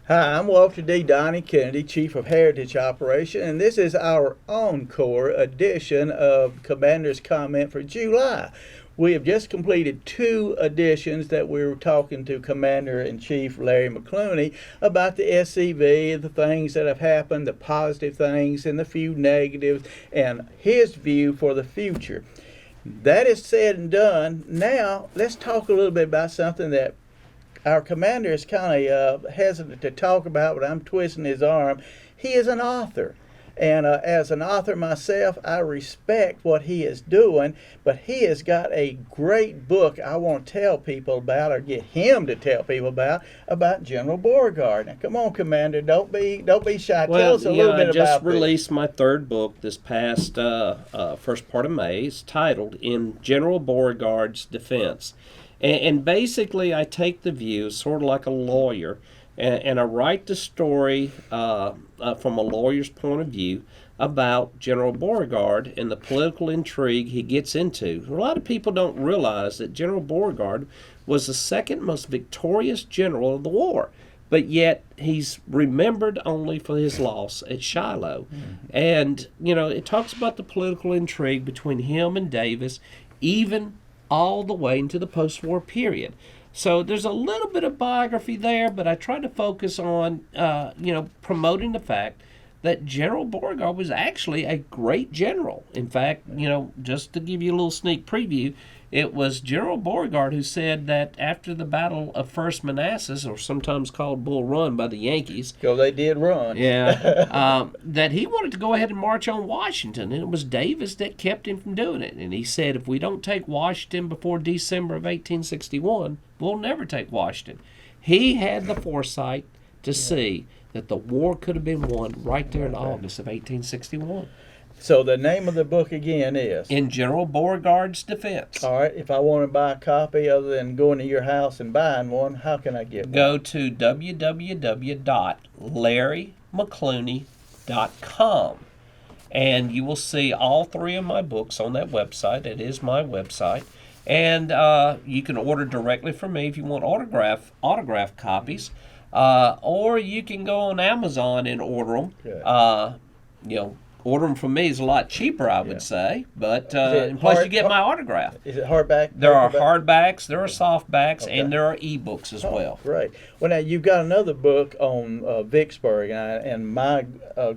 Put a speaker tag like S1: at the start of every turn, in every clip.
S1: Hi, I'm Walter D. Donnie Kennedy, Chief of Heritage Operation, and this is our Encore edition of Commander's Comment for July. We have just completed two editions that we were talking to Commander-in-Chief Larry McClooney about the SCV, the things that have happened, the positive things and the few negatives, and his view for the future. That is said and done. Now, let's talk a little bit about something that our commander is kind of hesitant to talk about, but I'm twisting his arm. He is an author. And as an author myself, I respect what he is doing, but he has got a great book I want to tell people about, or get him to tell people about General Beauregard. Now, come on, Commander, don't be shy. Tell us a little bit about this.
S2: I just released my third book this past first part of May. It's titled "In General Beauregard's Defense." And basically, I take the view, sort of like a lawyer, and I write the story from a lawyer's point of view about General Beauregard and the political intrigue he gets into. A lot of people don't realize that General Beauregard was the second most victorious general of the war, but yet he's remembered only for his loss at Shiloh. And, it talks about the political intrigue between him and Davis, even all the way into the post-war period. So there's a little bit of biography there, but I try to focus on, promoting the fact that General Beauregard was actually a great general. In fact, just to give you a little sneak preview, it was General Beauregard who said that after the Battle of First Manassas, or sometimes called Bull Run by the Yankees.
S1: Because they did run.
S2: Yeah. That he wanted to go ahead and march on Washington, and it was Davis that kept him from doing it. And he said, if we don't take Washington before December of 1861, we'll never take Washington. He had the foresight to see that the war could have been won right there in August of 1861.
S1: So the name of the book again is?
S2: In General Beauregard's Defense.
S1: All right. If I want to buy a copy other than going to your house and buying one, how can I get one?
S2: Go to www.larrymcclooney.com, and you will see all three of my books on that website. It is my website. And you can order directly from me if you want autograph copies. Or you can go on Amazon and order them. Order them from me is a lot cheaper, I would say. But plus you get my autograph.
S1: Is it hardback?
S2: There are hardbacks, there are softbacks, and there are ebooks as well.
S1: Great. Well, now you've got another book on Vicksburg, and my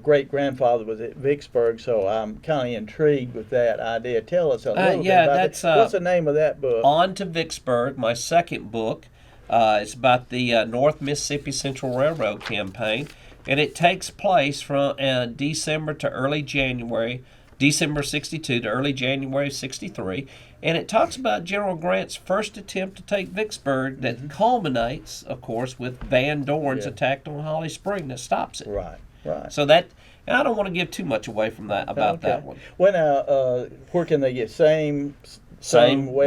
S1: great-grandfather was at Vicksburg, so I'm kind of intrigued with that idea. Tell us a little bit about it. What's the name of that book?
S2: On to Vicksburg, my second book. It's about the North Mississippi Central Railroad campaign, and it takes place from December to early January, December 62 to early January 63, and it talks about General Grant's first attempt to take Vicksburg that culminates, of course, with Van Dorn's attack on Holly Spring that stops it.
S1: Right.
S2: So that, and I don't want to give too much away from that about that one.
S1: Well, now, where can they get same website?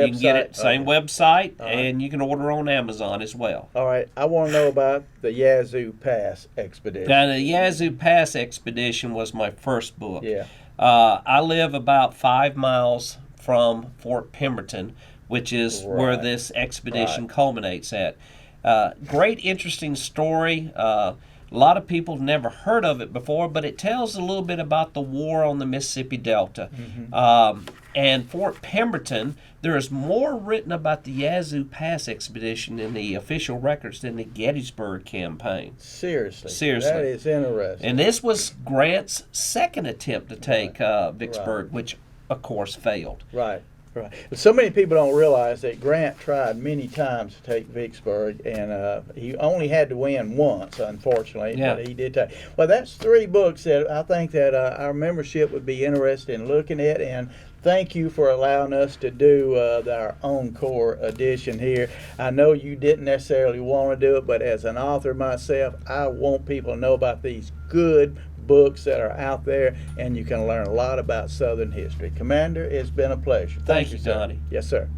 S2: You can get it same website, and you can order on Amazon as well.
S1: All right. I want to know about the Yazoo Pass expedition.
S2: Now, the Yazoo Pass expedition was my first book.
S1: Yeah.
S2: I live about 5 miles from Fort Pemberton, which is where this expedition culminates at. Great, interesting story. A lot of people have never heard of it before, but it tells a little bit about the war on the Mississippi Delta. And Fort Pemberton, there is more written about the Yazoo Pass expedition in the official records than the Gettysburg campaign.
S1: Seriously. That is interesting.
S2: And this was Grant's second attempt to take Vicksburg, which, of course, failed.
S1: Right. So many people don't realize that Grant tried many times to take Vicksburg, and he only had to win once, unfortunately.
S2: Yeah.
S1: But he did take. Well, that's three books that I think that our membership would be interested in looking at, and thank you for allowing us to do our Encore edition here. I know you didn't necessarily want to do it, but as an author myself, I want people to know about these good books that are out there, and you can learn a lot about Southern history. Commander, it's been a pleasure.
S2: Thank you, Donnie.
S1: Yes, sir.